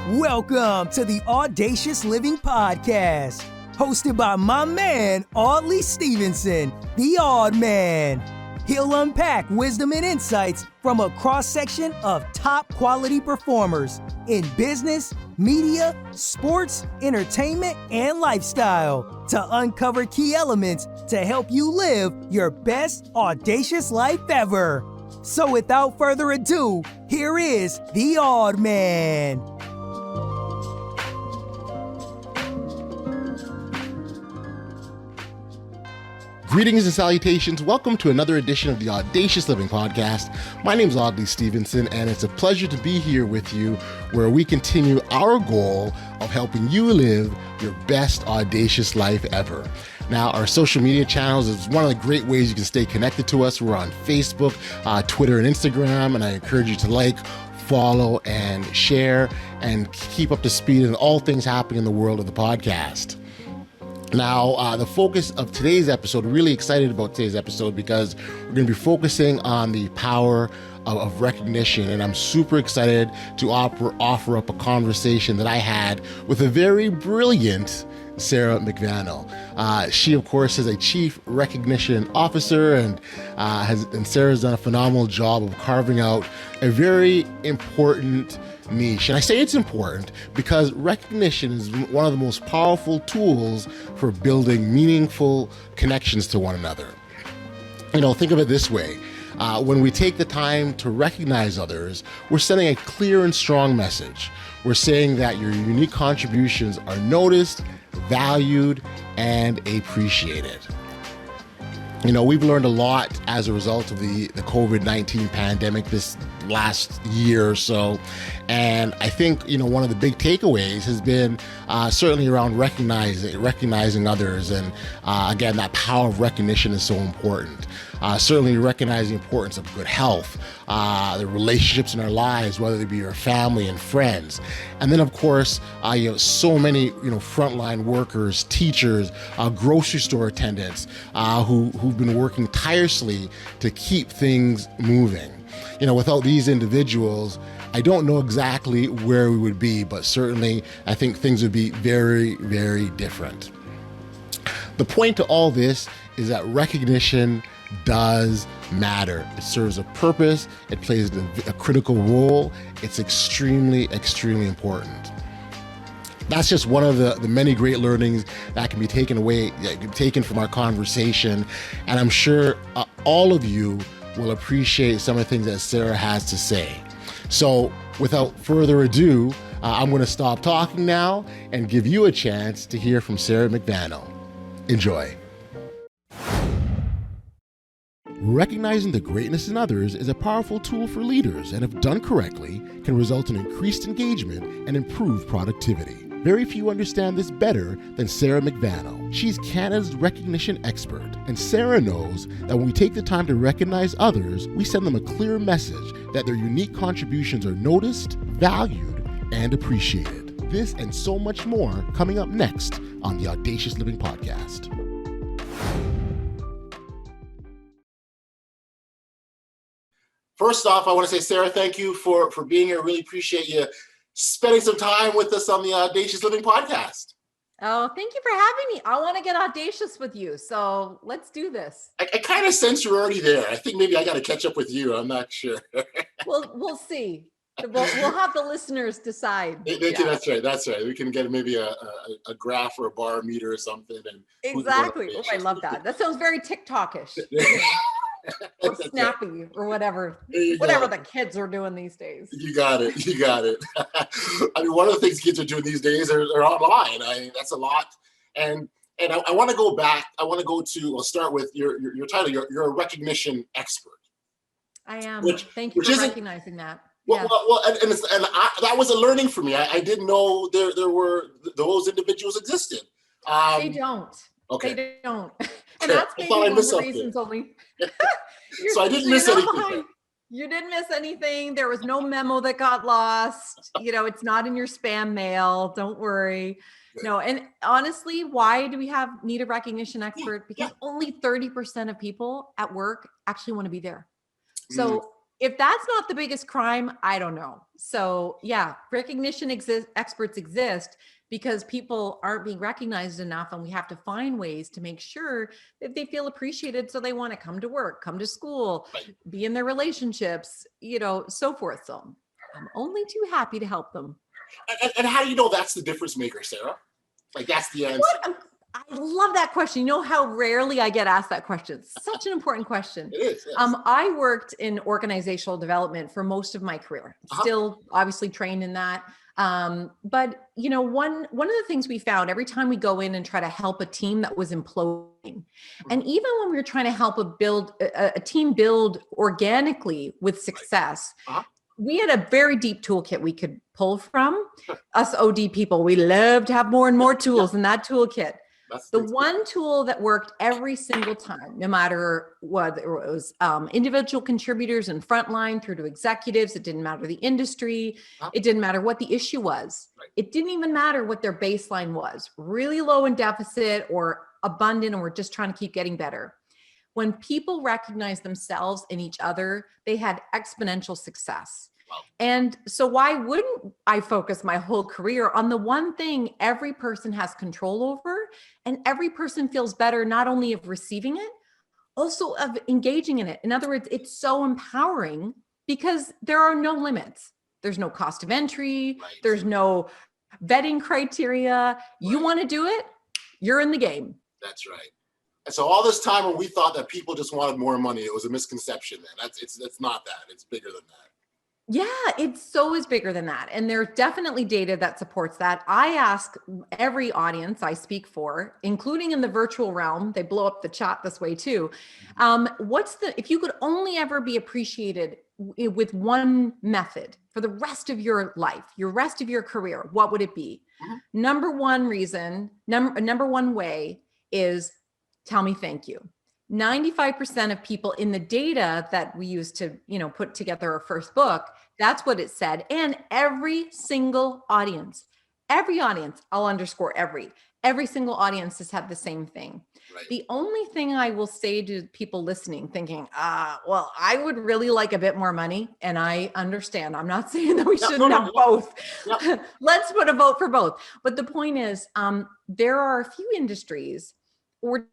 Welcome to the Audacious Living Podcast, hosted by my man, Audley Stevenson, the Odd Man. He'll unpack wisdom and insights from a cross-section of top quality performers in business, media, sports, entertainment, and lifestyle to uncover key elements to help you live your best audacious life ever. So without further ado, here is the Odd Man. Greetings and salutations. Welcome to another edition of the Audacious Living Podcast. My name is Audley Stevenson, and it's a pleasure to be here with you where we continue our goal of helping you live your best audacious life ever. Now, our social media channels is one of the great ways you can stay connected to us. We're on Facebook, Twitter, and Instagram, and I encourage you to like, follow, and share, and keep up to speed on all things happening in the world of the podcast. Now, the focus of today's episode, really excited about today's episode because we're going to be focusing on the power of recognition. And I'm super excited to offer up a conversation that I had with a very brilliant Sarah McVanel. She, of course, is a chief recognition officer, and Sarah's done a phenomenal job of carving out a very important niche. And I say it's important because recognition is one of the most powerful tools for building meaningful connections to one another. You know, think of it this way. When we take the time to recognize others, we're sending a clear and strong message. We're saying that your unique contributions are noticed, valued, and appreciated. You know, we've learned a lot as a result of the COVID-19 pandemic this last year or so. And I think, you know, one of the big takeaways has been certainly around recognizing others. And again, that power of recognition is so important. Certainly recognize the importance of good health, the relationships in our lives, whether they be your family and friends. And then, of course, so many, frontline workers, teachers, grocery store attendants who've been working tirelessly to keep things moving. Without these individuals, I don't know exactly where we would be, but certainly I think things would be very, very different. The point to all this is that recognition does matter. It serves a purpose. It plays a critical role. It's extremely, extremely important. That's just one of the many great learnings that can be taken from our conversation. And I'm sure all of you will appreciate some of the things that Sarah has to say. So without further ado, I'm going to stop talking now and give you a chance to hear from Sarah McVanel. Enjoy. Recognizing the greatness in others is a powerful tool for leaders, and if done correctly, can result in increased engagement and improved productivity. Very few understand this better than Sarah McVanel. She's Canada's recognition expert, and Sarah knows that when we take the time to recognize others, we send them a clear message that their unique contributions are noticed, valued, and appreciated. This and so much more coming up next on the Audacious Living Podcast. First off, I want to say, Sarah, thank you for being here. Really appreciate you spending some time with us on the Audacious Living Podcast. Oh, thank you for having me. I want to get audacious with you. So let's do this. I kind of sense you're already there. I think maybe I got to catch up with you. I'm not sure. We'll see. We'll have the listeners decide. That's right. We can get maybe a graph or a bar meter or something. And exactly. Oh, I love that. That sounds very TikTokish. Or snappy or whatever the kids are doing these days. You got it. I mean, one of the things kids are doing these days are online. That's a lot. And I want to go back. I'll start with your title. You're a recognition expert. I am. Thank you for recognizing that. Well, that was a learning for me. I didn't know there were those individuals existed. They don't. Okay. They don't. And that's maybe one of the reasons only. So I didn't miss anything. You didn't miss anything. There was no memo that got lost. It's not in your spam mail. Don't worry. No. And honestly, why do we need a recognition expert? Because only 30% of people at work actually want to be there. So if that's not the biggest crime, I don't know. So yeah, experts exist because people aren't being recognized enough, and we have to find ways to make sure that they feel appreciated, so they want to come to work, come to school, be in their relationships, so forth. So I'm only too happy to help them. And how do you know that's the difference maker, Sarah? Like, that's the answer. I love that question. You know how rarely I get asked that question. It's such an important question. It is. Yes. I worked in organizational development for most of my career. Still obviously trained in that. But one of the things we found every time we go in and try to help a team that was imploding, and even when we were trying to help a team build organically with success, we had a very deep toolkit we could pull from. Us OD people, we love to have more and more tools in that toolkit. The one tool that worked every single time, no matter whether it was individual contributors and frontline through to executives, it didn't matter the industry, it didn't matter what the issue was. It didn't even matter what their baseline was, really low in deficit or abundant, and we're just trying to keep getting better. When people recognize themselves and each other, they had exponential success. And so why wouldn't I focus my whole career on the one thing every person has control over, and every person feels better not only of receiving it, also of engaging in it? In other words, it's so empowering because there are no limits. There's no cost of entry. There's no vetting criteria. You want to do it, you're in the game. That's right. And so all this time when we thought that people just wanted more money, it was a misconception. Then it's not that. It's bigger than that. Yeah, it so is bigger than that. And there's definitely data that supports that. I ask every audience I speak for, including in the virtual realm, they blow up the chat this way too. If you could only ever be appreciated with one method for the rest of your life, your rest of your career, what would it be? Number one way is tell me thank you. 95% of people in the data that we used to, put together our first book, that's what it said. And every single audience, I'll underscore every single audience has had the same thing. Right. The only thing I will say to people listening, thinking, well, I would really like a bit more money. And I understand, I'm not saying that we shouldn't have both. Yep. Let's put a vote for both. But the point is, there are a few industries or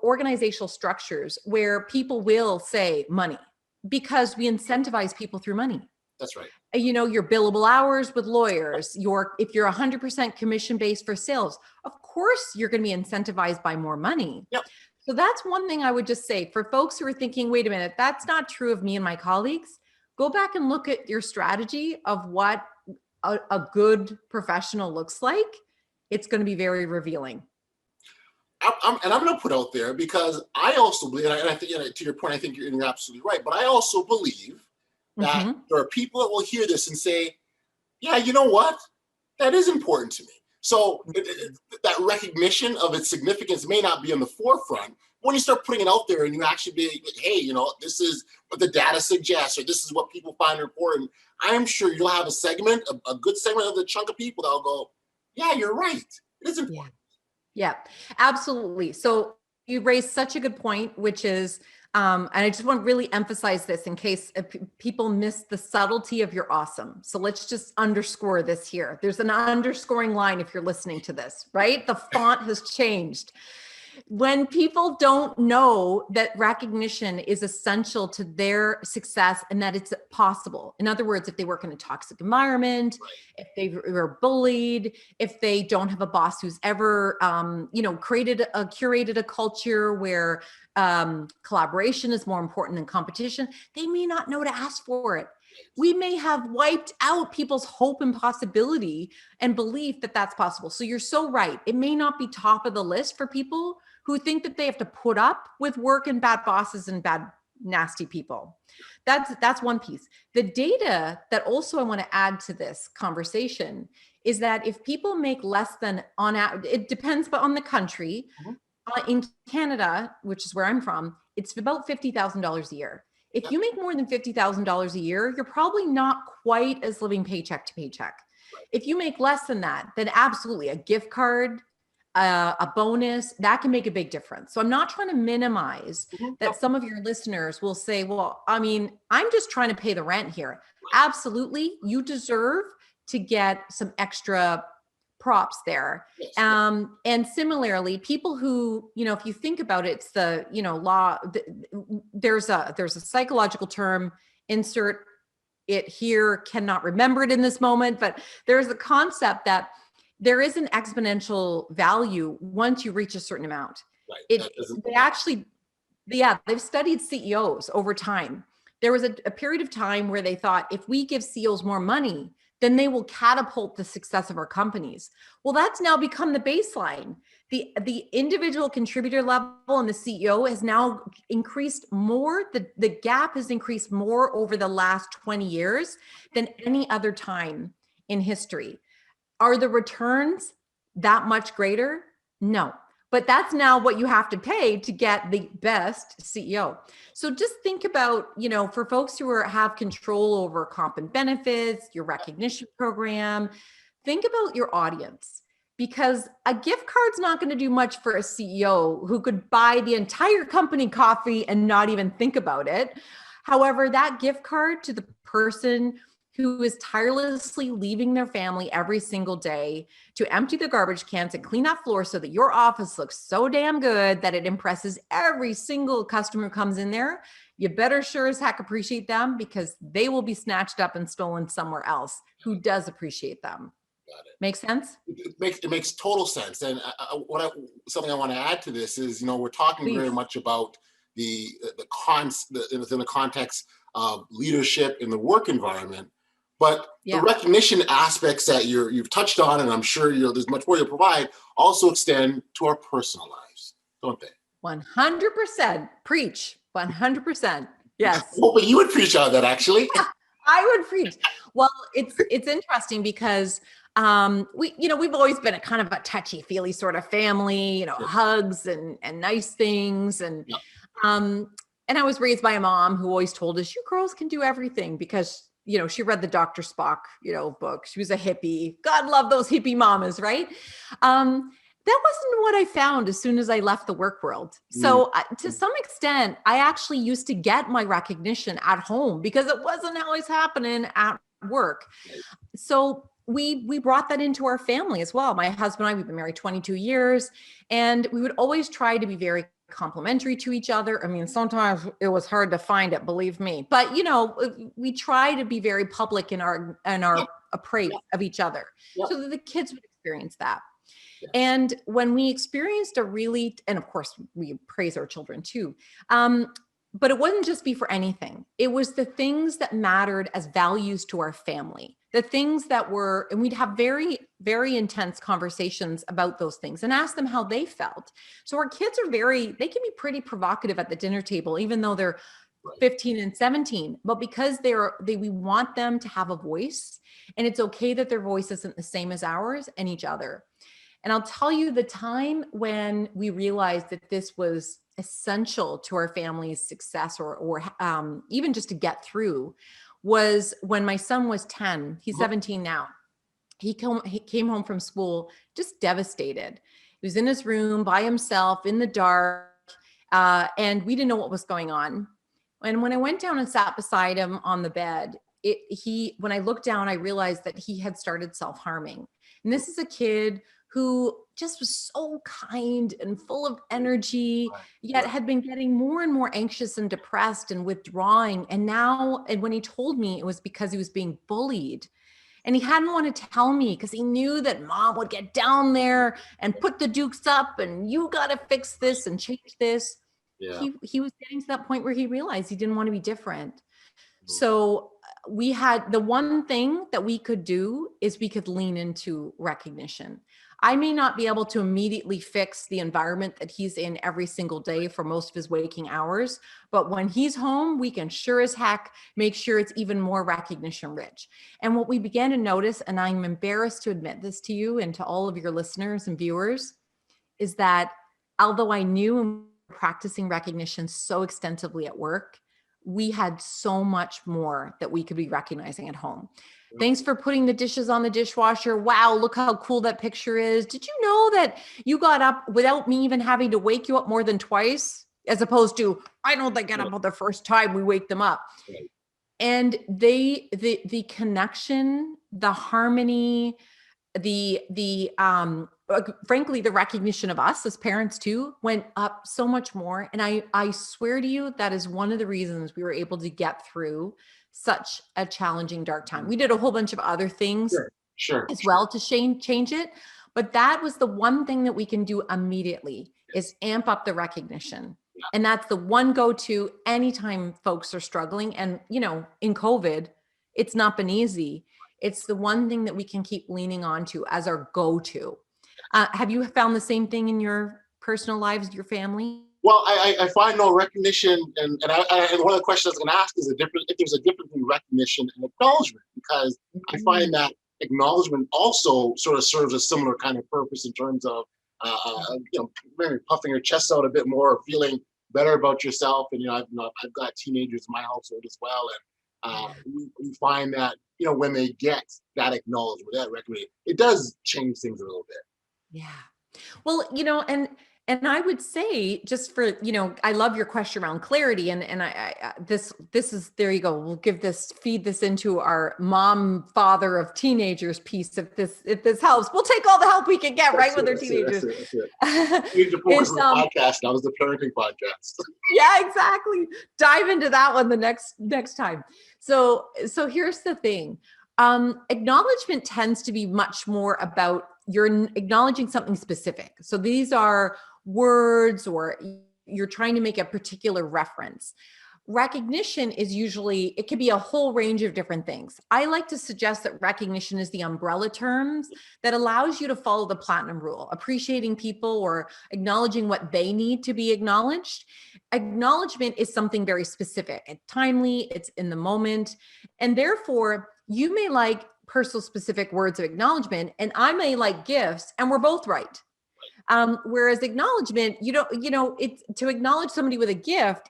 organizational structures where people will say money because we incentivize people through money. That's right. Your billable hours with lawyers, if you're 100% commission-based for sales, of course you're going to be incentivized by more money. Yep. So that's one thing I would just say for folks who are thinking, wait a minute, that's not true of me and my colleagues. Go back and look at your strategy of what a good professional looks like. It's going to be very revealing. I'm going to put out there, because I also believe, and I think, to your point, I think you're absolutely right, but I also believe that there are people that will hear this and say, yeah, you know what? That is important to me. So that recognition of its significance may not be on the forefront. When you start putting it out there and you actually be, hey, this is what the data suggests, or this is what people find important, I am sure you'll have a segment, a good segment of the chunk of people that will go, yeah, you're right. It is important. Yeah, absolutely. So you raised such a good point, which is, and I just want to really emphasize this in case people miss the subtlety of your awesome. So let's just underscore this here. There's an underscoring line if you're listening to this, right? The font has changed. When people don't know that recognition is essential to their success and that it's possible. In other words, if they work in a toxic environment, if they were bullied, if they don't have a boss who's ever, curated a culture where collaboration is more important than competition, they may not know to ask for it. We may have wiped out people's hope and possibility and belief that that's possible. So you're so right. It may not be top of the list for people who think that they have to put up with work and bad bosses and bad, nasty people. That's one piece. The data that also I want to add to this conversation is that if people make less than on average, it depends on the country. In Canada, which is where I'm from, it's about $50,000 a year. If you make more than $50,000 a year, you're probably not quite as living paycheck to paycheck. If you make less than that, then absolutely a gift card, a bonus, that can make a big difference. So I'm not trying to minimize that some of your listeners will say, well, I mean, I'm just trying to pay the rent here. Absolutely. You deserve to get some extra props there. And similarly, people who, if you think about it, it's the, there's a psychological term, insert it here, cannot remember it in this moment, but there's a concept that there is an exponential value once you reach a certain amount. They've studied CEOs over time. There was a period of time where they thought if we give CEOs more money, then they will catapult the success of our companies. Well, that's now become the baseline. The individual contributor level and the CEO has now increased more. The gap has increased more over the last 20 years than any other time in history. Are the returns that much greater? No. But that's now what you have to pay to get the best CEO. So just think about, for folks who have control over comp and benefits, your recognition program, think about your audience, because a gift card's not going to do much for a CEO who could buy the entire company coffee and not even think about it. However, that gift card to the person who is tirelessly leaving their family every single day to empty the garbage cans and clean that floor so that your office looks so damn good that it impresses every single customer who comes in there, you better sure as heck appreciate them, because they will be snatched up and stolen somewhere else who does appreciate them. Got it. Make sense? It makes total sense. And something I want to add to this is, we're talking very much about within the context of leadership in the work environment. But the recognition aspects that you've touched on, and I'm sure there's much more you'll provide, also extend to our personal lives, don't they? 100%. Preach. 100%. Yes. Well, but you would preach on that, actually. I would preach. Well, it's interesting because we've always been a kind of a touchy-feely sort of family, hugs and nice things, and I was raised by a mom who always told us, you girls can do everything, because she read the Dr. Spock, book. She was a hippie. God love those hippie mamas, right? That wasn't what I found as soon as I left the work world. So to some extent, I actually used to get my recognition at home because it wasn't always happening at work. So we brought that into our family as well. My husband and I, we've been married 22 years, and we would always try to be very complimentary to each other. I mean, sometimes it was hard to find it, believe me, but we try to be very public in our appraise of each other so that the kids would experience that. Yeah. And when we experienced and of course we praise our children too, but it wouldn't just be for anything. It was the things that mattered as values to our family, the things that were, and we'd have very, very intense conversations about those things and ask them how they felt. So our kids they can be pretty provocative at the dinner table, even though they're 15 and 17, but because we want them to have a voice, and it's okay that their voice isn't the same as ours and each other. And I'll tell you, the time when we realized that this was essential to our family's success or even just to get through was when my son was 10. He's 17 now. He came home from school just devastated. He was in his room by himself in the dark, and we didn't know what was going on. And when I went down and sat beside him on the bed, when I looked down, I realized that he had started self-harming. And this is a kid who just was so kind and full of energy, yet had been getting more and more anxious and depressed and withdrawing. And when he told me, it was because he was being bullied. And he hadn't wanted to tell me because he knew that mom would get down there and put the dukes up and you got to fix this and change this. Yeah. He was getting to that point where he realized he didn't want to be different. Mm-hmm. So we had the one thing that we could do is we could lean into recognition. I may not be able to immediately fix the environment that he's in every single day for most of his waking hours, but when he's home, we can sure as heck make sure it's even more recognition rich. And what we began to notice, and I'm embarrassed to admit this to you and to all of your listeners and viewers, is that although I knew and practicing recognition so extensively at work, we had so much more that we could be recognizing at home. Thanks for putting the dishes on the dishwasher. Wow, look how cool that picture is. Did you know that you got up without me even having to wake you up more than twice? As opposed to, I know they get up on the first time we wake them up. Right. And the connection, the harmony, frankly, the recognition of us as parents too went up so much more. And I swear to you, that is one of the reasons we were able to get through such a challenging, dark time. We did a whole bunch of other things as well to change it. But that was the one thing that we can do immediately is amp up the recognition. And that's the one go-to anytime folks are struggling. And, in COVID, it's not been easy. It's the one thing that we can keep leaning on to as our go-to. Have you found the same thing in your personal lives, your family? Well, I find no recognition, and one of the questions I was going to ask is if there's a difference between recognition and acknowledgement, because I find that acknowledgement also sort of serves a similar kind of purpose in terms of maybe puffing your chest out a bit more, or feeling better about yourself. And I've got teenagers in my household as well, and we find that when they get that acknowledgement, that recognition, it does change things a little bit. Yeah. Well, and I would say, just for, I love your question around clarity, and I this is, there you go. We'll feed this into our mom, father of teenagers piece. If this helps, we'll take all the help we can get, right? With our teenagers. That's it. We need to focus on the podcast. That was the parenting podcast. Yeah, exactly. Dive into that one the next time. So here's the thing. Acknowledgement tends to be much more about you're acknowledging something specific. So these are words, or you're trying to make a particular reference. Recognition is usually, it could be a whole range of different things. I like to suggest that recognition is the umbrella terms that allows you to follow the platinum rule, appreciating people or acknowledging what they need to be acknowledged. Acknowledgement is something very specific. It's timely, it's in the moment, and therefore you may like personal specific words of acknowledgement, and I may like gifts, and we're both right. Whereas acknowledgement, it's to acknowledge somebody with a gift.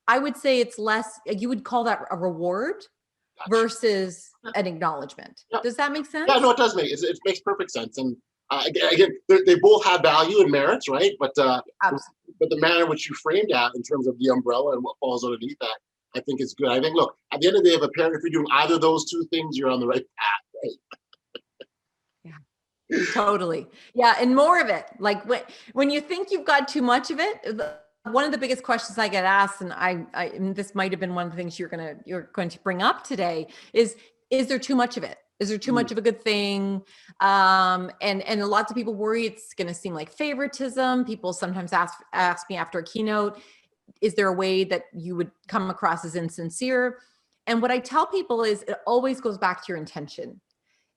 I would say it's less, you would call that a reward versus an acknowledgement. Yeah. Does that make sense? Yeah, no, it does it makes perfect sense. And again, they both have value and merits, right? But the manner in which you framed that in terms of the umbrella and what falls underneath that, I think is good. I think, look, at the end of the day, if you're doing either of those two things, you're on the right path, right? Yeah, totally. Yeah, and more of it. Like when you think you've got too much of it, one of the biggest questions I get asked, and and this might have been one of the things you're going to bring up today, is there too much of it? Is there too much of a good thing? And lots of people worry it's going to seem like favoritism. People sometimes ask me after a keynote, is there a way that you would come across as insincere? And what I tell people is it always goes back to your intention.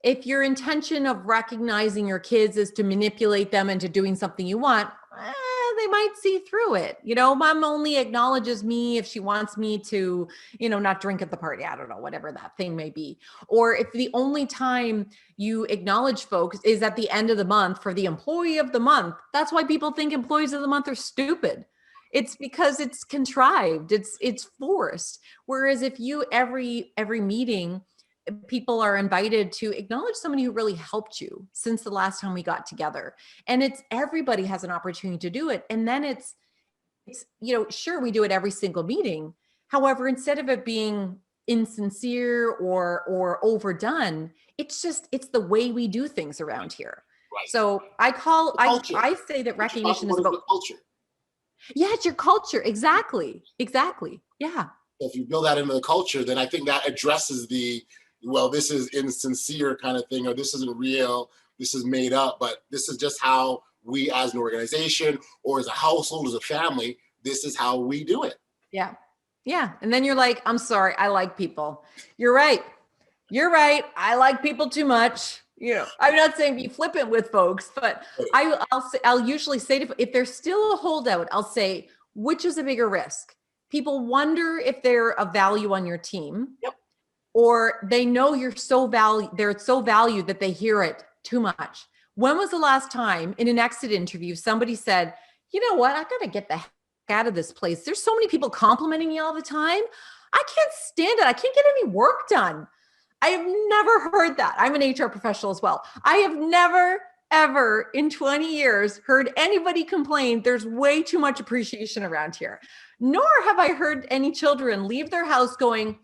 If your intention of recognizing your kids is to manipulate them into doing something you want, they might see through it. Mom only acknowledges me if she wants me to, not drink at the party. I don't know, whatever that thing may be. Or if the only time you acknowledge folks is at the end of the month for the employee of the month, that's why people think employees of the month are stupid. It's because it's contrived. It's forced. Whereas if you, every meeting, people are invited to acknowledge somebody who really helped you since the last time we got together. And everybody has an opportunity to do it. And then it's, sure, we do it every single meeting. However, instead of it being insincere or overdone, it's the way we do things around here. Right. So I say that recognition is about culture. Yeah, it's your culture. Exactly. Yeah. If you build that into the culture, then I think that addresses this is insincere kind of thing, or this isn't real, this is made up, but this is just how we as an organization or as a household, as a family, this is how we do it. Yeah. Yeah. And then you're like, I'm sorry, I like people. You're right. I like people too much. I'm not saying be flippant with folks, but I'll usually say if there's still a holdout, I'll say, which is a bigger risk? People wonder if they're of value on your team. Yep. Or they know they're so valued that they hear it too much. When was the last time in an exit interview, somebody said, you know what, I got to get the heck out of this place. There's so many people complimenting me all the time. I can't stand it. I can't get any work done. I have never heard that. I'm an HR professional as well. I have never, ever in 20 years heard anybody complain there's way too much appreciation around here. Nor have I heard any children leave their house going,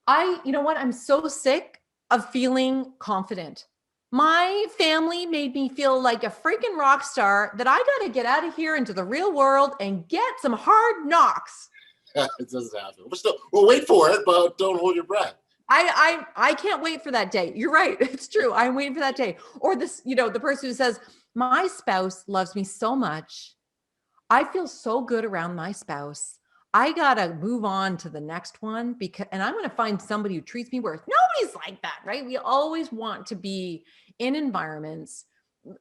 you know what? I'm so sick of feeling confident. My family made me feel like a freaking rock star that I got to get out of here into the real world and get some hard knocks. It doesn't happen. We'll wait for it, but don't hold your breath. I can't wait for that day. You're right. It's true. I'm waiting for that day. Or this, the person who says, my spouse loves me so much. I feel so good around my spouse. I got to move on to the next one and I'm going to find somebody who treats me worse. Nobody's like that, right? We always want to be in environments,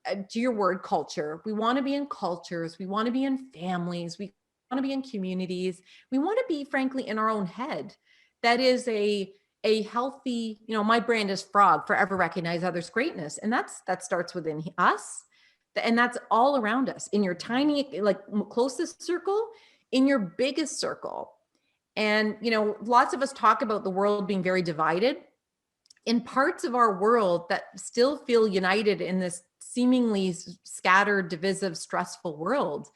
to your word, culture. We want to be in cultures. We want to be in families. We want to be in communities. We want to be, frankly, in our own head. That is a healthy, my brand is Frog, forever recognize others' greatness. And that starts within us. And that's all around us in your tiny, closest circle, in your biggest circle. And, lots of us talk about the world being very divided. In parts of our world that still feel united in this seemingly scattered, divisive, stressful world,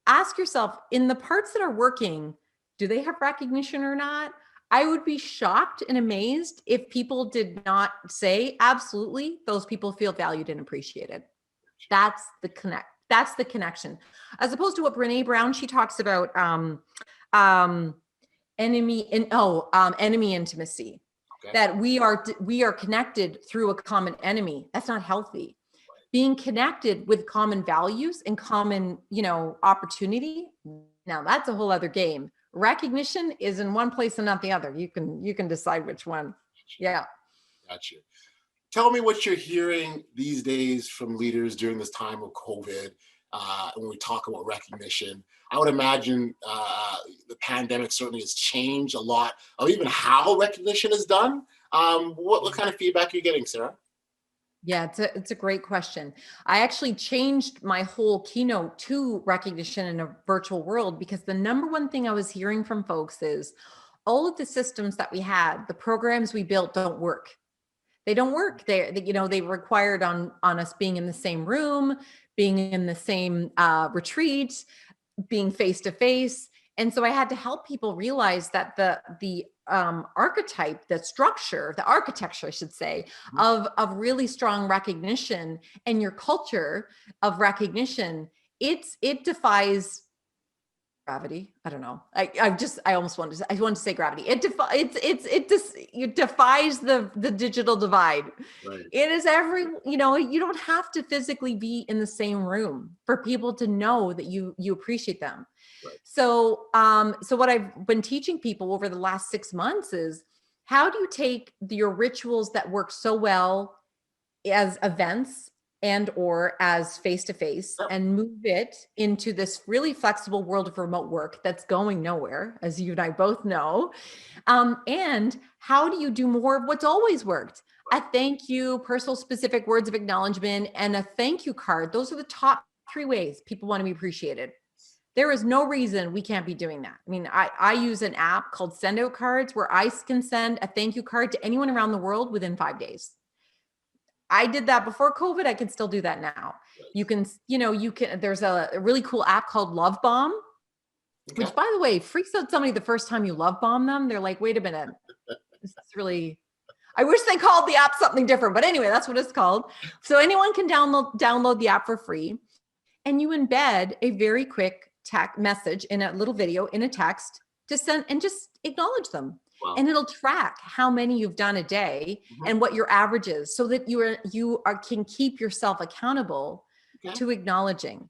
ask yourself, in the parts that are working, do they have recognition or not? I would be shocked and amazed if people did not say, absolutely, those people feel valued and appreciated. That's the connection. As opposed to what Brene Brown, she talks about enemy intimacy. Okay. That we are connected through a common enemy. That's not healthy. Being connected with common values and common, opportunity. Now that's a whole other game. Recognition is in one place and not the other. You can decide which one. Yeah. Gotcha. Tell me what you're hearing these days from leaders during this time of COVID. When we talk about recognition, I would imagine the pandemic certainly has changed a lot of even how recognition is done. What kind of feedback are you getting, Sarah? Yeah, it's a great question. I actually changed my whole keynote to recognition in a virtual world because the number one thing I was hearing from folks is all of the systems that we had, the programs we built don't work. They don't work. They required on us being in the same room, being in the same retreat, being face to face. And so I had to help people realize that the archetype, the structure, the architecture, I should say, of really strong recognition and your culture of recognition, it defies gravity. I don't know. I wanted to say gravity. It defies the digital divide. Right. It is you don't have to physically be in the same room for people to know that you appreciate them. Right. So what I've been teaching people over the last 6 months is how do you take your rituals that work so well as events and or as face-to-face and move it into this really flexible world of remote work that's going nowhere, as you and I both know. And how do you do more of what's always worked? A thank you, personal specific words of acknowledgement, and a thank you card. Those are the top 3 ways people want to be appreciated. There is no reason we can't be doing that. I mean, I use an app called Send Out Cards where I can send a thank you card to anyone around the world within 5 days. I did that before COVID. I can still do that now. You can, there's a really cool app called Love Bomb, which by the way, freaks out somebody the first time you love bomb them. They're like, wait a minute. This is really, I wish they called the app something different, but anyway, that's what it's called. So anyone can download the app for free, and you embed a very quick text message in a little video in a text to send and just acknowledge them. Wow. And it'll track how many you've done a day and what your average is, so that you can keep yourself accountable to acknowledging.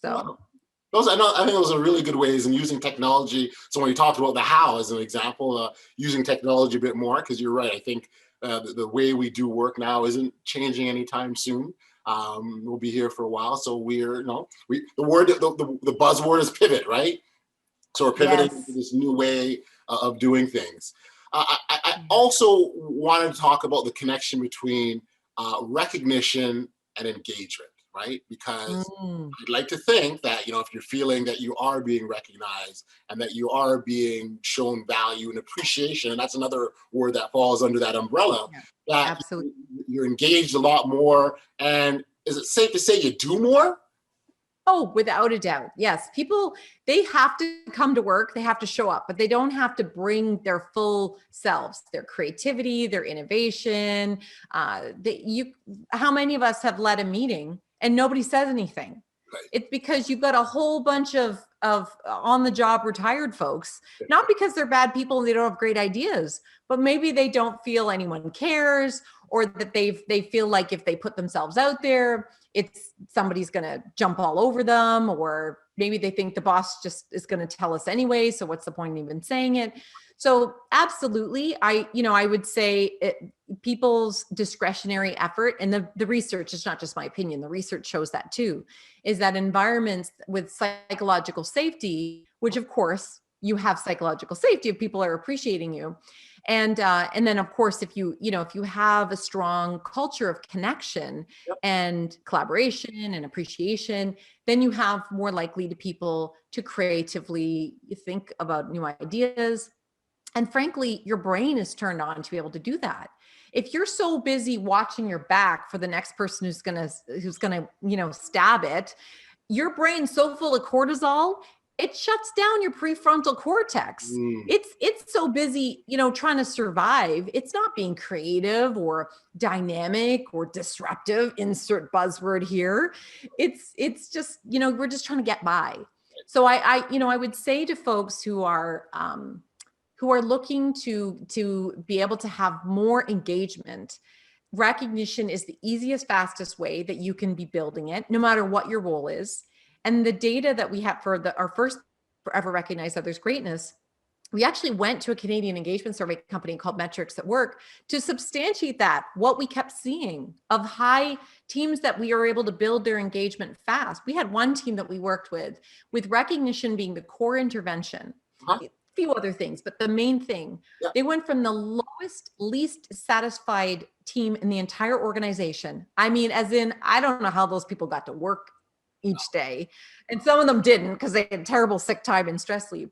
So I think those are really good ways in using technology. So when you talked about the how as an example, using technology a bit more, because you're right. I think the way we do work now isn't changing anytime soon. We'll be here for a while. So the buzzword is pivot, right? So we're pivoting to this new way of doing things. I also wanted to talk about the connection between recognition and engagement, right? Because Mm. I'd like to think that, if you're feeling that you are being recognized and that you are being shown value and appreciation, and that's another word that falls under that umbrella, Yeah, that absolutely. you're engaged a lot more. And is it safe to say you do more? Oh, without a doubt. Yes. People, they have to come to work, they have to show up, but they don't have to bring their full selves, their creativity, their innovation. How many of us have led a meeting and nobody says anything? Right. It's because you've got a whole bunch of on the job retired folks, not because they're bad people and they don't have great ideas, but maybe they don't feel anyone cares, or that they feel like if they put themselves out there, it's somebody's going to jump all over them, or maybe they think the boss just is going to tell us anyway. So what's the point in even saying it? So absolutely. I would say people's discretionary effort, and the research is not just my opinion. The research shows that too, is that environments with psychological safety, which of course you have psychological safety if people are appreciating you. And then of course, if you have a strong culture of connection and collaboration and appreciation, then you have more likely to people to creatively think about new ideas. And frankly, your brain is turned on to be able to do that. If you're so busy watching your back for the next person who's gonna stab it, your brain's so full of cortisol, it shuts down your prefrontal cortex. It's so busy, trying to survive. It's not being creative or dynamic or disruptive, insert buzzword here. It's just, we're just trying to get by. So I would say to folks who are looking to be able to have more engagement, recognition is the easiest, fastest way that you can be building it, no matter what your role is. And the data that we have for our first Forever Recognize Others Greatness, we actually went to a Canadian engagement survey company called Metrics at Work to substantiate that, what we kept seeing of high teams that we were able to build their engagement fast. We had one team that we worked with recognition being the core intervention. Few other things, but the main thing, they went from the lowest, least satisfied team in the entire organization. I mean, as in, I don't know how those people got to work each day. And some of them didn't because they had terrible sick time and stress leave,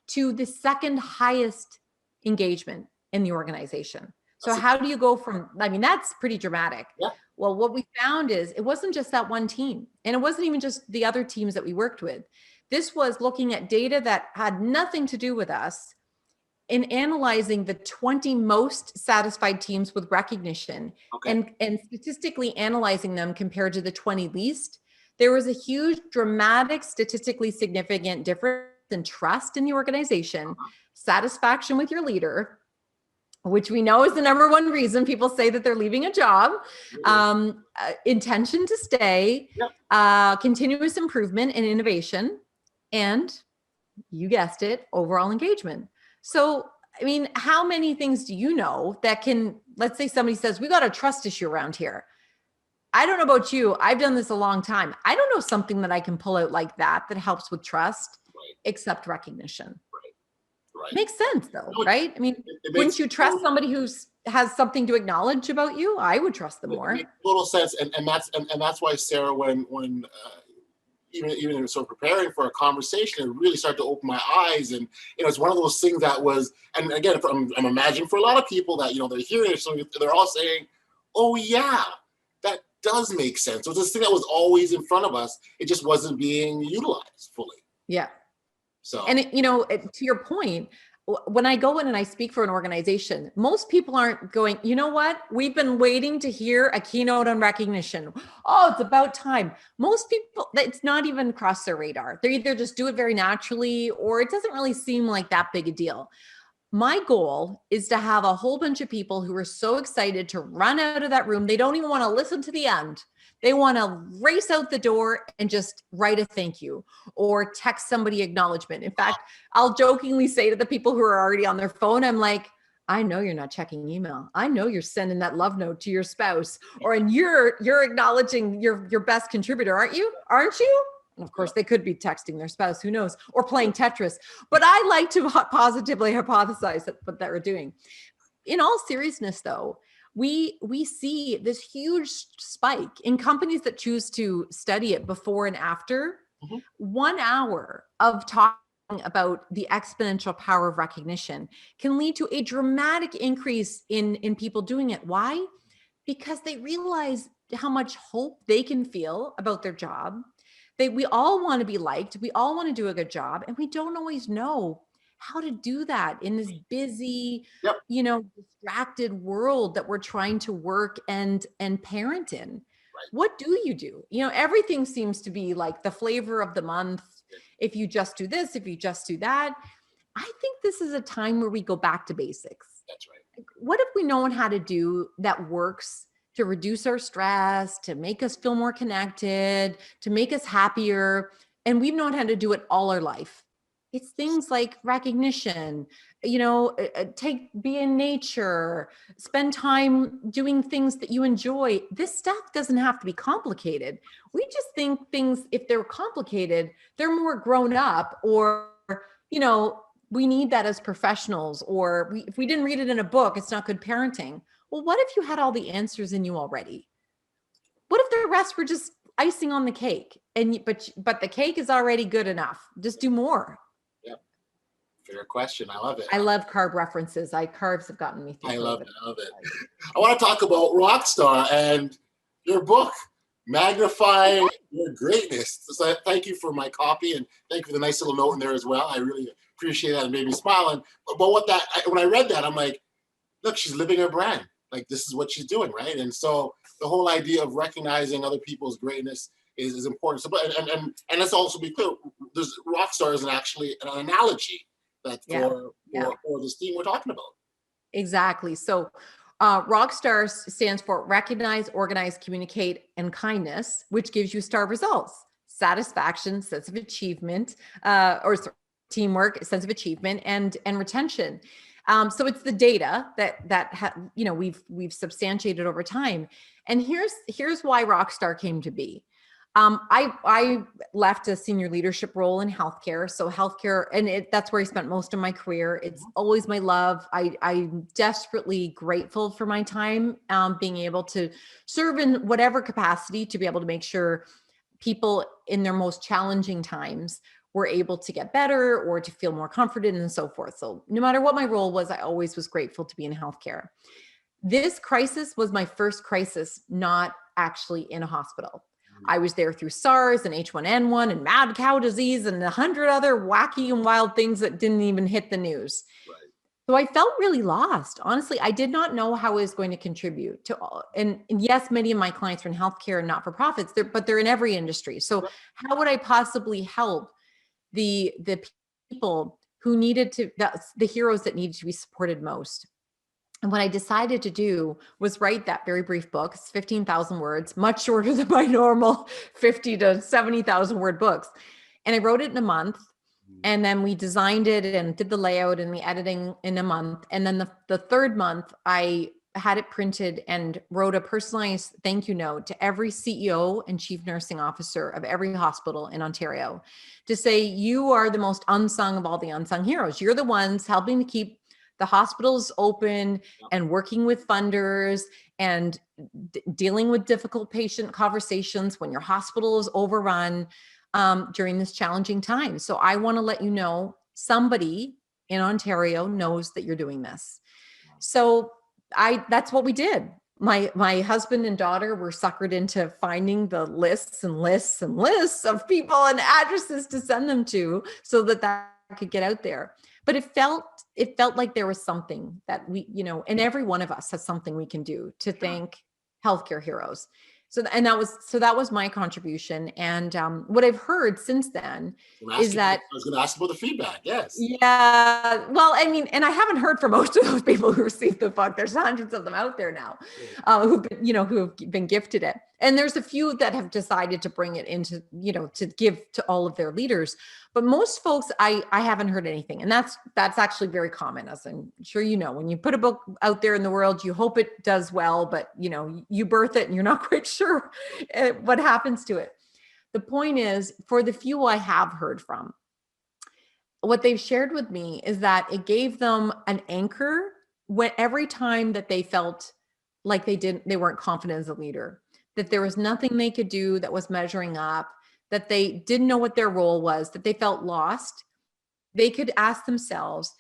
to the second highest engagement in the organization. So how do you go from, that's pretty dramatic. Yeah. Well, what we found is it wasn't just that one team, and it wasn't even just the other teams that we worked with. This was looking at data that had nothing to do with us in analyzing the 20 most satisfied teams with recognition, and statistically analyzing them compared to the 20 least. There was a huge, dramatic, statistically significant difference in trust in the organization, satisfaction with your leader, which we know is the number one reason people say that they're leaving a job, intention to stay, continuous improvement and innovation, and you guessed it, overall engagement. So, how many things do you know that can, let's say somebody says, we got a trust issue around here. I don't know about you. I've done this a long time. I don't know something that I can pull out like that helps with trust, except recognition. Right. Makes sense though, right? Wouldn't you trust somebody who has something to acknowledge about you? I would trust them more. It makes total sense. And that's why, Sarah, when even sort of preparing for a conversation, it really started to open my eyes. And, it's one of those things that was, and again, I'm imagining for a lot of people that, they're hearing it, so they're all saying, oh yeah, that does make sense. So it's this thing that was always in front of us. It just wasn't being utilized fully. Yeah. So, and to your point, when I go in and I speak for an organization, most people aren't going, you know what? We've been waiting to hear a keynote on recognition. Oh, it's about time. Most people, it's not even crossed their radar. They either just do it very naturally, or it doesn't really seem like that big a deal. My goal is to have a whole bunch of people who are so excited to run out of that room. They don't even want to listen to the end. They want to race out the door and just write a thank you or text somebody acknowledgement. In fact, I'll jokingly say to the people who are already on their phone, I'm like, I know you're not checking email. I know you're sending that love note to your spouse, and you're acknowledging your best contributor, aren't you? Aren't you? And of course, they could be texting their spouse, who knows, or playing Tetris. But I like to positively hypothesize that what they're doing. In all seriousness, though, we see this huge spike in companies that choose to study it before and after. 1 hour of talking about the exponential power of recognition can lead to a dramatic increase in people doing it. Why? Because they realize how much hope they can feel about their job. We all want to be liked. We all want to do a good job, and we don't always know how to do that in this busy, distracted world that we're trying to work and parent in. What do? Everything seems to be like the flavor of the month. If you just do this, if you just do that. I think this is a time where we go back to basics. That's right. What if we know how to do that works to reduce our stress, to make us feel more connected, to make us happier, and we've known how to do it all our life? It's things like recognition, be in nature, spend time doing things that you enjoy. This stuff doesn't have to be complicated. We just think things, if they're complicated, they're more grown up, or, we need that as professionals, or if we didn't read it in a book, it's not good parenting. Well, what if you had all the answers in you already? What if the rest were just icing on the cake, but the cake is already good enough? Just do more. Fair question. I love it. I love carb references. Carbs have gotten me through. I love it. I want to talk about Rockstar and your book, Magnify Your Greatness. So thank you for my copy, and thank you for the nice little note in there as well. I really appreciate that. It made me smile. But when I read that, I'm like, look, she's living her brand. Like, this is what she's doing, right? And so the whole idea of recognizing other people's greatness is important. So, and let's also be clear, Rockstar is actually an analogy that for this theme we're talking about. Exactly. So Rockstar stands for recognize, organize, communicate, and kindness, which gives you star results: satisfaction, sense of achievement, teamwork, sense of achievement, and retention. So it's the data that we've substantiated over time. And here's why Rockstar came to be. I left a senior leadership role in healthcare. So healthcare, and that's where I spent most of my career. It's always my love. I'm desperately grateful for my time, being able to serve in whatever capacity to be able to make sure people in their most challenging times were able to get better or to feel more comforted and so forth. So no matter what my role was, I always was grateful to be in healthcare. This crisis was my first crisis, not actually in a hospital. I was there through SARS and H1N1 and mad cow disease and 100 other wacky and wild things that didn't even hit the news. Right. So I felt really lost. Honestly, I did not know how I was going to contribute to all. And yes, many of my clients are in healthcare and not-for-profits, but they're in every industry. So how would I possibly help the people who needed to, the heroes that needed to be supported most? And what I decided to do was write that very brief book. It's 15,000 words, much shorter than my normal 50 to 70,000 word books. And I wrote it in a month. And then we designed it and did the layout and the editing in a month. And then the third month, I had it printed and wrote a personalized thank you note to every CEO and chief nursing officer of every hospital in Ontario to say, you are the most unsung of all the unsung heroes. You're the ones helping to keep the hospitals open and working with funders and dealing with difficult patient conversations when your hospital is overrun during this challenging time. So I want to let you know somebody in Ontario knows that you're doing this. So that's what we did. My husband and daughter were suckered into finding the lists and lists and lists of people and addresses to send them to so that could get out there. But it felt like there was something that we, and every one of us has something we can do to thank healthcare heroes. So that was my contribution. And what I've heard since then is that I was going to ask about the feedback. Yes. Yeah. Well, I mean, and I haven't heard from most of those people who received the book. There's hundreds of them out there now, who have been gifted it. And there's a few that have decided to bring it into, to give to all of their leaders. But most folks, I haven't heard anything. And that's actually very common, as I'm sure when you put a book out there in the world, you hope it does well, but you birth it and you're not quite sure what happens to it. The point is, for the few I have heard from, what they've shared with me is that it gave them an anchor every time that they felt like they weren't confident as a leader, that there was nothing they could do that was measuring up, that they didn't know what their role was, that they felt lost, they could ask themselves,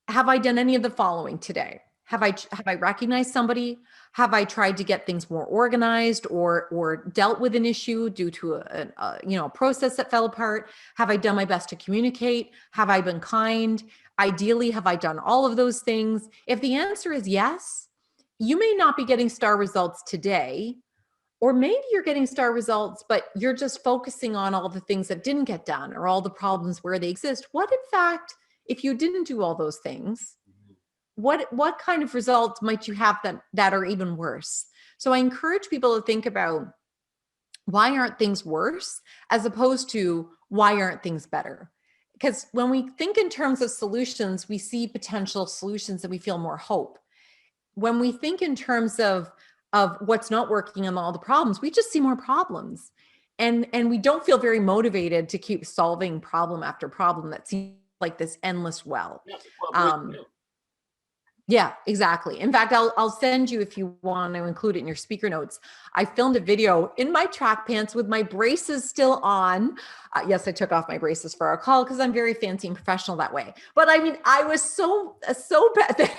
have I done any of the following today? Have I recognized somebody? Have I tried to get things more organized or dealt with an issue due to a process that fell apart? Have I done my best to communicate? Have I been kind? Ideally, have I done all of those things? If the answer is yes, you may not be getting star results today, or maybe you're getting star results, but you're just focusing on all the things that didn't get done or all the problems where they exist. What in fact, if you didn't do all those things, what kind of results might you have that are even worse? So I encourage people to think about, why aren't things worse, as opposed to why aren't things better? Because when we think in terms of solutions, we see potential solutions and we feel more hope. When we think in terms of what's not working and all the problems, we just see more problems. And we don't feel very motivated to keep solving problem after problem that seems like this endless well. Yeah, exactly. In fact, I'll send you, if you want to include it in your speaker notes. I filmed a video in my track pants with my braces still on. Yes, I took off my braces for our call because I'm very fancy and professional that way. But I mean, I was so bad that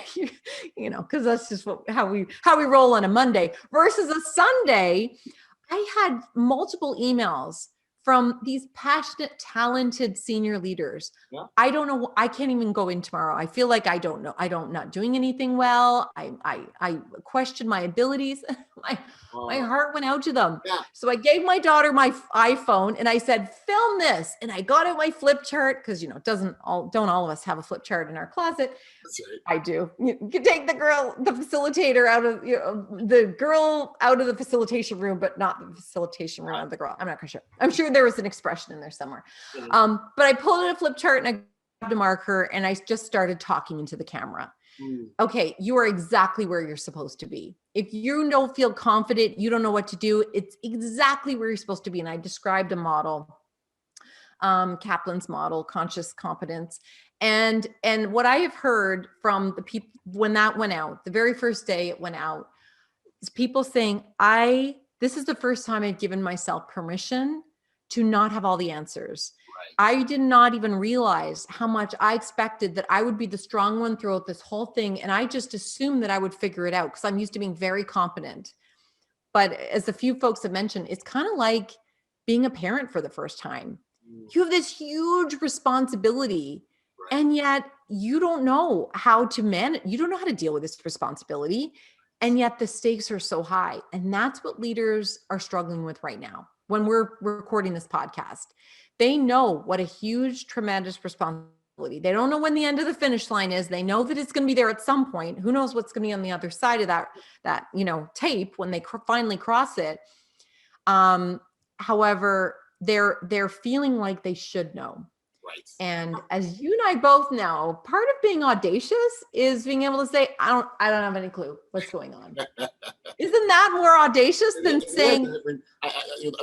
because that's just how we roll on a Monday versus a Sunday. I had multiple emails from these passionate, talented senior leaders. Yeah. I don't know. I can't even go in tomorrow. I feel like I don't know. Not doing anything well. I question my abilities. My heart went out to them. Yeah. So I gave my daughter my iPhone and I said, film this. And I got out my flip chart because, don't all of us have a flip chart in our closet. That's right. I do. You can take the facilitator out of, the girl out of the facilitation room, but not the facilitation room out of the girl. I'm not sure. I'm sure there was an expression in there somewhere. Mm-hmm. But I pulled out a flip chart and I grabbed a marker and I just started talking into the camera. Okay, you are exactly where you're supposed to be. If you don't feel confident, you don't know what to do, it's exactly where you're supposed to be. And I described a model, Kaplan's model, conscious competence. And what I have heard from the people when that went out, the very first day it went out, is people saying, this is the first time I've given myself permission to not have all the answers. Right. I did not even realize how much I expected that I would be the strong one throughout this whole thing. And I just assumed that I would figure it out because I'm used to being very competent. But as a few folks have mentioned, it's kind of like being a parent for the first time. You have this huge responsibility, right, and yet you don't know how to manage. You don't know how to deal with this responsibility. And yet the stakes are so high. And that's what leaders are struggling with right now. When we're recording this podcast, they know what a huge, tremendous responsibility. They don't know when the end of the finish line is. They know that it's going to be there at some point. Who knows what's going to be on the other side of that tape when they finally cross it. However, they're feeling like they should know. Right. And as you and I both know, part of being audacious is being able to say, I don't have any clue what's going on. Isn't that more audacious than saying,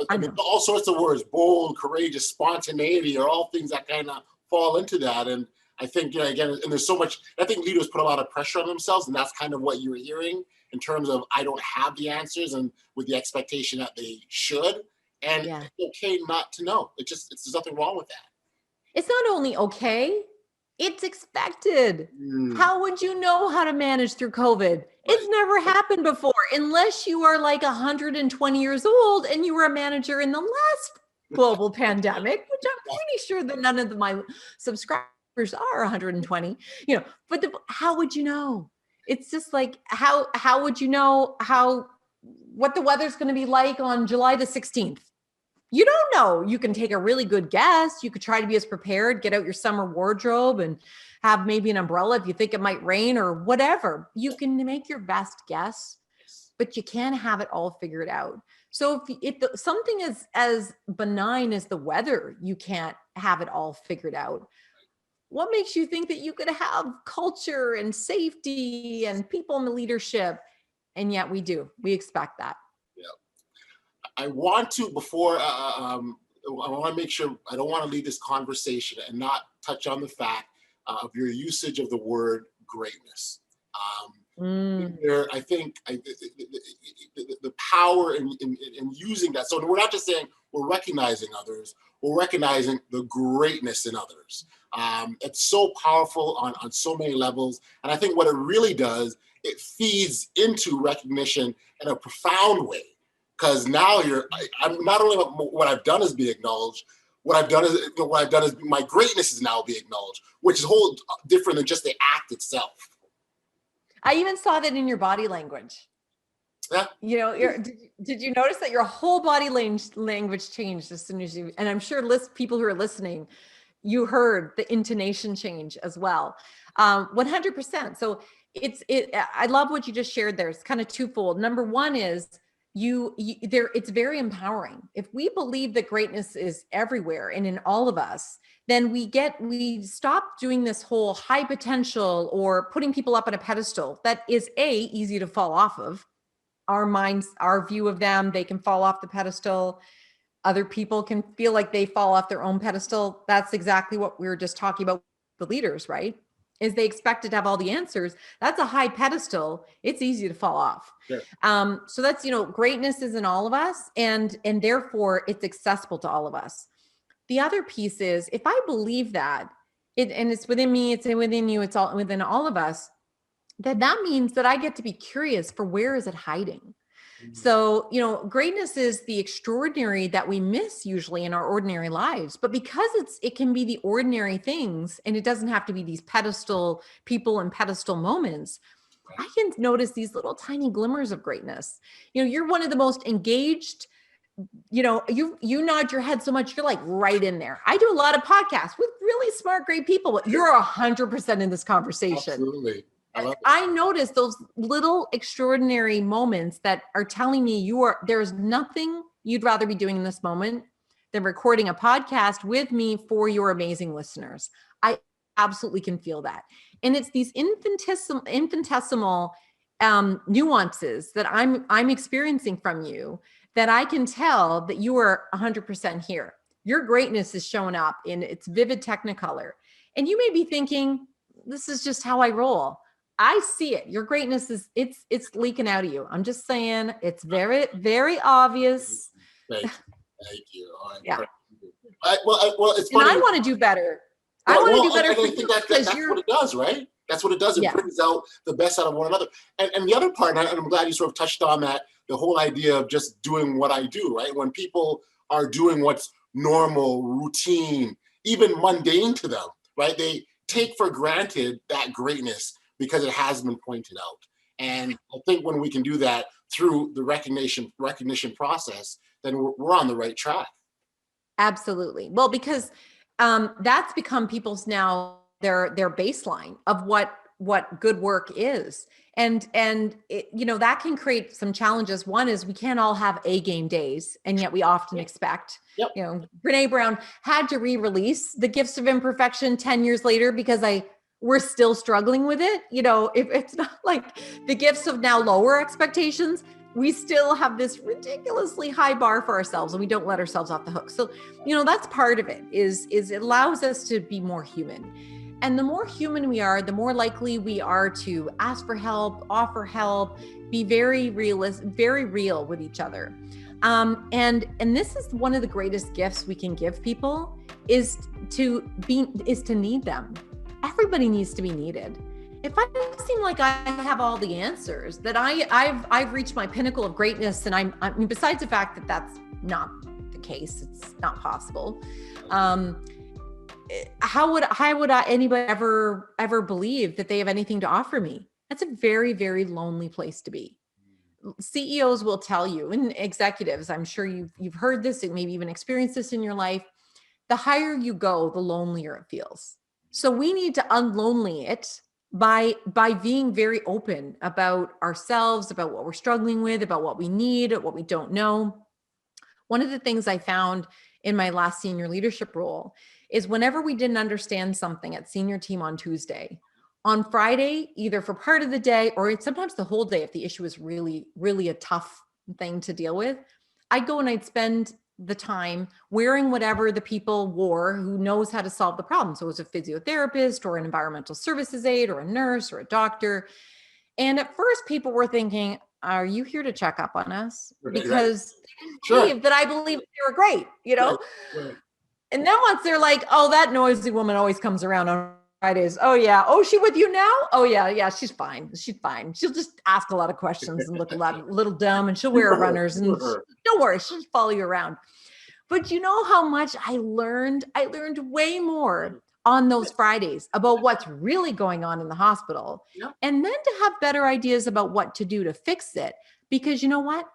I mean, all sorts of words, bold, courageous, spontaneity are all things that kind of fall into that. And I think, again, and there's so much, I think leaders put a lot of pressure on themselves, and that's kind of what you were hearing in terms of, I don't have the answers, and with the expectation that they should. And it's okay not to know. There's nothing wrong with that. It's not only okay, it's expected. How would you know how to manage through COVID? Right. It's never happened before, unless you are like 120 years old and you were a manager in the last global pandemic, which I'm pretty sure that none of my subscribers are 120, but how would you know? It's just like, how would you know what the weather's going to be like on July the 16th? You don't know. You can take a really good guess. You could try to be as prepared, get out your summer wardrobe and have maybe an umbrella if you think it might rain or whatever. You can make your best guess, but you can't have it all figured out. So if something is as benign as the weather, you can't have it all figured out. What makes you think that you could have culture and safety and people in the leadership? And yet we do. We expect that. I want to, I want to make sure, I don't want to leave this conversation and not touch on the fact of your usage of the word greatness. Where I think the power in using that. So we're not just saying we're recognizing others, we're recognizing the greatness in others. It's so powerful on so many levels. And I think what it really does, it feeds into recognition in a profound way. Because now I'm not only what I've done is be acknowledged, what I've done is my greatness is now being acknowledged, which is whole different than just the act itself. I even saw that in your body language. Yeah. You know, did you notice that your whole body language changed as soon as you, and I'm sure people who are listening, you heard the intonation change as well. 100%. So I love what you just shared there. It's kind of twofold. Number one is it's very empowering. If we believe that greatness is everywhere and in all of us, then we stop doing this whole high potential or putting people up on a pedestal that is easy to fall off of. Our minds, our view of them, they can fall off the pedestal. Other people can feel like they fall off their own pedestal. That's exactly what we were just talking about with the leaders, right? Is they expected to have all the answers. That's a high pedestal. It's easy to fall off. Sure. So that's, greatness is in all of us, and therefore it's accessible to all of us. The other piece is, if I believe that, and it's within me, it's within you, it's all within all of us, then that means that I get to be curious for where is it hiding? So, greatness is the extraordinary that we miss usually in our ordinary lives, but because it can be the ordinary things, and it doesn't have to be these pedestal people and pedestal moments, I can notice these little tiny glimmers of greatness. You're one of the most engaged, you nod your head so much, you're like right in there. I do a lot of podcasts with really smart, great people, but you're 100% in this conversation. Absolutely. I notice those little extraordinary moments that are telling me there's nothing you'd rather be doing in this moment than recording a podcast with me for your amazing listeners. I absolutely can feel that. And it's these infinitesimal nuances that I'm experiencing from you that I can tell that you are 100% here. Your greatness is showing up in its vivid technicolor. And you may be thinking, this is just how I roll. I see it. Your greatness it's leaking out of you. I'm just saying it's very, very obvious. Thank you. Yeah. Well, it's funny. And I want to do better. I want to do better. I think that's what it does, right? That's what it does. It brings out the best out of one another. And the other part, and I'm glad you sort of touched on that, the whole idea of just doing what I do, right? When people are doing what's normal, routine, even mundane to them, right? They take for granted that greatness because it has been pointed out. And I think when we can do that through the recognition process, then we're on the right track. Absolutely. Well, because that's become people's now their baseline of what good work is. And it, that can create some challenges. One is we can't all have A game days, and yet we often expect, Brene Brown had to re-release The Gifts of Imperfection 10 years later because we're still struggling with it. If it's not like the gifts of now lower expectations, we still have this ridiculously high bar for ourselves, and we don't let ourselves off the hook. So, that's part of it is it allows us to be more human. And the more human we are, the more likely we are to ask for help, offer help, be very realistic, very real with each other. And this is one of the greatest gifts we can give people is to need them. Everybody needs to be needed. If I seem like I have all the answers, that I've reached my pinnacle of greatness, and I mean, besides the fact that that's not the case, it's not possible. How would anybody ever believe that they have anything to offer me? That's a very, very lonely place to be. CEOs will tell you, and executives, I'm sure you've heard this and maybe even experienced this in your life. The higher you go, the lonelier it feels. So we need to unlonely it by being very open about ourselves, about what we're struggling with, about what we need, what we don't know. One of the things I found in my last senior leadership role is whenever we didn't understand something at senior team on Tuesday, on Friday, either for part of the day or sometimes the whole day, if the issue is really, really a tough thing to deal with, I'd go and I'd spend the time wearing whatever the people wore who knows how to solve the problem. So it was a physiotherapist or an environmental services aide or a nurse or a doctor. And at first people were thinking, are you here to check up on us? Because they Sure. believe that I believe they were great, you know? Right. And then once they're like, oh, that noisy woman always comes around on Fridays. Oh yeah. Oh, she with you now? Oh yeah. She's fine. She's fine. She'll just ask a lot of questions and look a little dumb, and she'll wear runners and don't worry, she'll just follow you around. But you know how much I learned? I learned way more on those Fridays about what's really going on in the hospital. Yep. And then to have better ideas about what to do to fix it. Because you know what?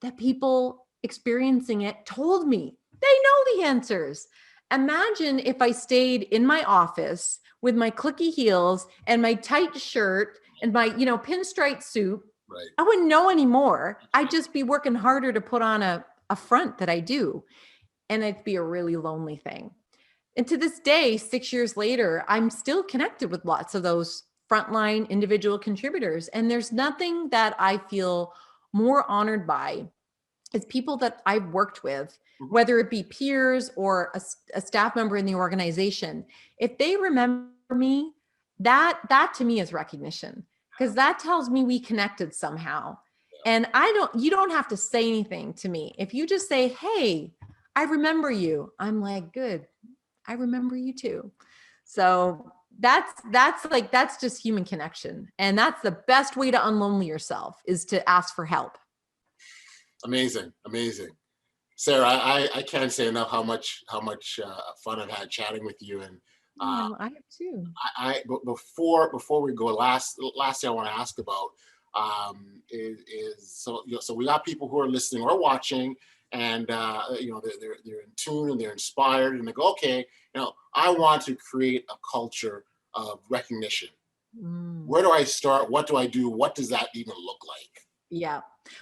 The people experiencing it told me they know the answers. Imagine if I stayed in my office with my clicky heels and my tight shirt and my, pinstripe suit. Right. I wouldn't know anymore. I'd just be working harder to put on a front that I do. And it'd be a really lonely thing. And to this day, 6 years later, I'm still connected with lots of those frontline individual contributors. And there's nothing that I feel more honored by is people that I've worked with, whether it be peers or a staff member in the organization. If they remember me, that to me is recognition, because that tells me we connected somehow. And you don't have to say anything to me. If you just say, hey, I remember you, I'm like, good. I remember you too. So that's just human connection. And that's the best way to unlonely yourself, is to ask for help. Amazing. Sarah, I can't say enough how much fun I've had chatting with you. And I have too. but before we go, last thing I want to ask about is so we got people who are listening or watching, and they're in tune and they're inspired, and they go, okay, I want to create a culture of recognition. Where do I start? What do I do? What does that even look like? Yeah.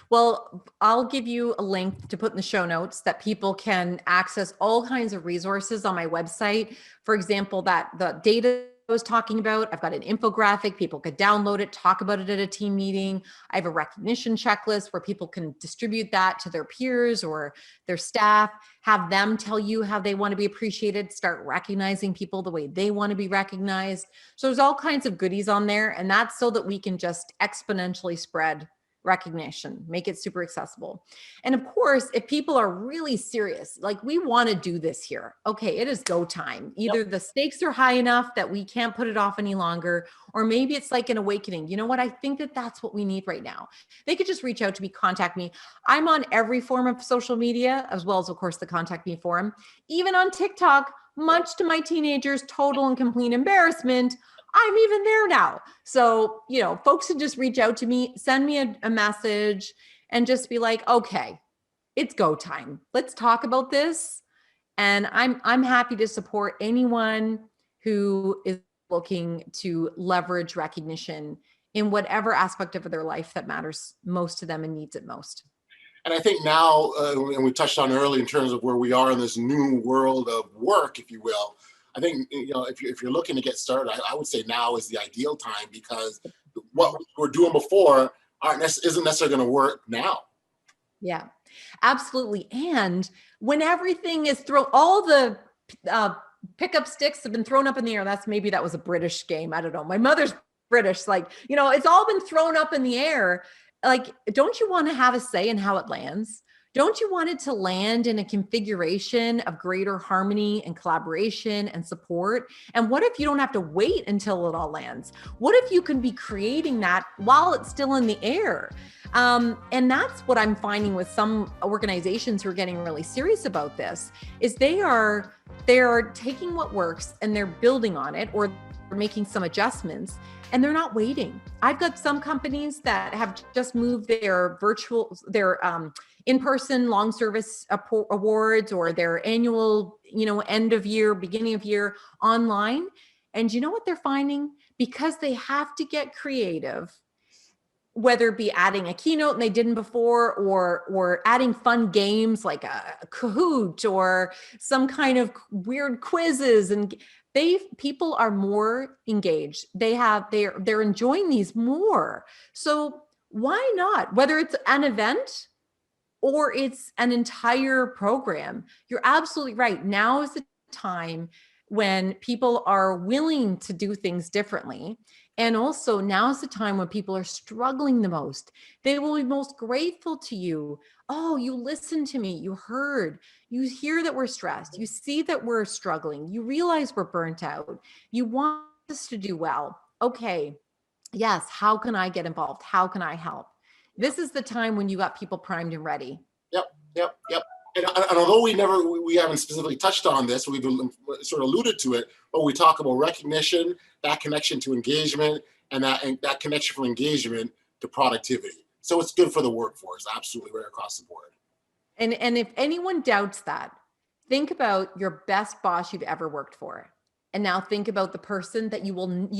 Well, I'll give you a link to put in the show notes that people can access all kinds of resources on my website. For example, that the data I was talking about, I've got an infographic, people could download it, talk about it at a team meeting. I have a recognition checklist where people can distribute that to their peers or their staff, have them tell you how they want to be appreciated, start recognizing people the way they want to be recognized. So there's all kinds of goodies on there. And that's so that we can just exponentially spread recognition, make it super accessible. And of course, if people are really serious, like we want to do this here, okay, it is go time. Either the stakes are high enough that we can't put it off any longer, or maybe it's like an awakening. You know what? I think that that's what we need right now. They could just reach out to me, contact me. I'm on every form of social media, as well as, of course, the contact me forum, even on TikTok, much to my teenagers' total and complete embarrassment. I'm even there now. So, folks can just reach out to me, send me a message, and just be like, okay, it's go time. Let's talk about this. And I'm happy to support anyone who is looking to leverage recognition in whatever aspect of their life that matters most to them and needs it most. And I think now, and we touched on early in terms of where we are in this new world of work, if you will, I think, if you're looking to get started, I would say now is the ideal time, because what we're doing before isn't necessarily going to work now. Yeah, absolutely. And when everything is thrown, all the pickup sticks have been thrown up in the air. Maybe that was a British game. I don't know. My mother's British, it's all been thrown up in the air. Like, don't you want to have a say in how it lands? Don't you want it to land in a configuration of greater harmony and collaboration and support? And what if you don't have to wait until it all lands? What if you can be creating that while it's still in the air? And that's what I'm finding with some organizations who are getting really serious about this, is they are taking what works and they're building on it, or they're making some adjustments, and they're not waiting. I've got some companies that have just moved their in-person long service awards or their annual, end of year, beginning of year online. And you know what they're finding? Because they have to get creative, whether it be adding a keynote and they didn't before, or adding fun games like a Kahoot or some kind of weird quizzes, and people are more engaged. They're enjoying these more. So why not? Whether it's an event or it's an entire program, you're absolutely right. Now is the time. when people are willing to do things differently. And also now's the time when people are struggling the most. They will be most grateful to you. Oh, you listened to me. You heard. You hear that we're stressed. You see that we're struggling. You realize we're burnt out. You want us to do well. Okay. Yes. How can I get involved? How can I help? This is the time when you got people primed and ready. Yep. And although we haven't specifically touched on this, we've sort of alluded to it, but we talk about recognition, that connection to engagement, and that connection from engagement to productivity. So it's good for the workforce, absolutely, right across the board. And if anyone doubts that, think about your best boss you've ever worked for. And now think about the person that you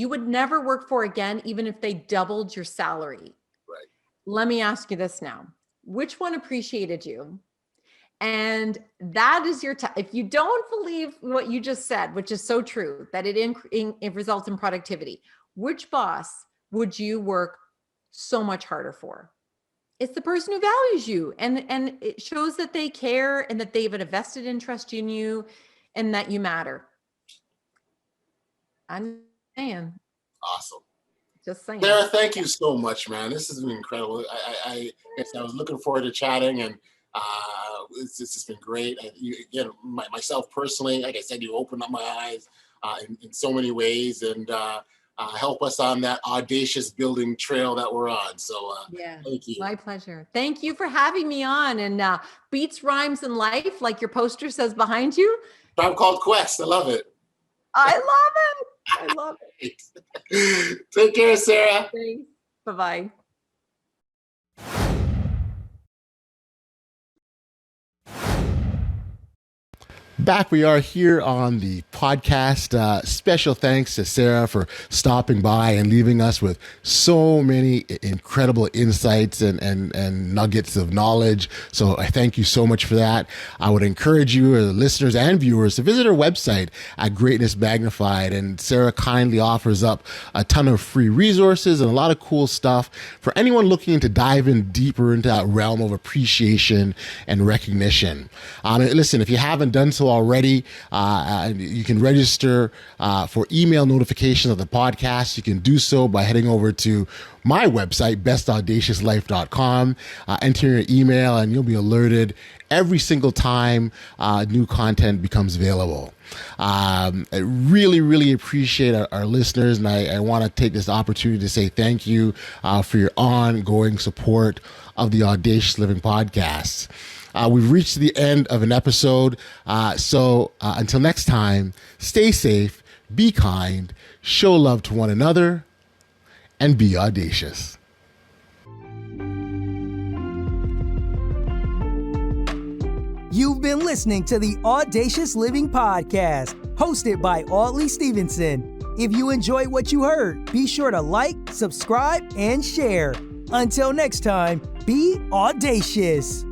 would never work for again, even if they doubled your salary. Right. Let me ask you this now. Which one appreciated you? And that is your if you don't believe what you just said, which is so true, that it results in productivity, which boss would you work so much harder for? It's the person who values you and it shows that they care and that they have a vested interest in you and that you matter. I'm saying. Awesome. Just saying. Sarah, thank you so much, man. This has been incredible. I was looking forward to chatting, and it's just been great. Myself personally, like I said, you opened up my eyes in so many ways, and help us on that audacious building trail that we're on. So thank you. My pleasure. Thank you for having me on. And beats, rhymes, and life, like your poster says behind you. Tribe Called Quest. I love it. I love it. Take care, Sarah. Thanks. Bye-bye. Back we are here on the podcast. Special thanks to Sarah for stopping by and leaving us with so many incredible insights and nuggets of knowledge. So I thank you so much for that. I would encourage you, listeners and viewers, to visit her website at Greatness Magnified. And Sarah kindly offers up a ton of free resources and a lot of cool stuff for anyone looking to dive in deeper into that realm of appreciation and recognition. Listen, if you haven't done so already, you can register for email notifications of the podcast. You can do so by heading over to my website, bestaudaciouslife.com, enter your email, and you'll be alerted every single time new content becomes available. I really appreciate our listeners, and I want to take this opportunity to say thank you for your ongoing support of the Audacious Living podcast. We've reached the end of an episode. So until next time, stay safe, be kind, show love to one another, and be audacious. You've been listening to the Audacious Living Podcast, hosted by Audley Stevenson. If you enjoyed what you heard, be sure to like, subscribe, and share. Until next time, be audacious.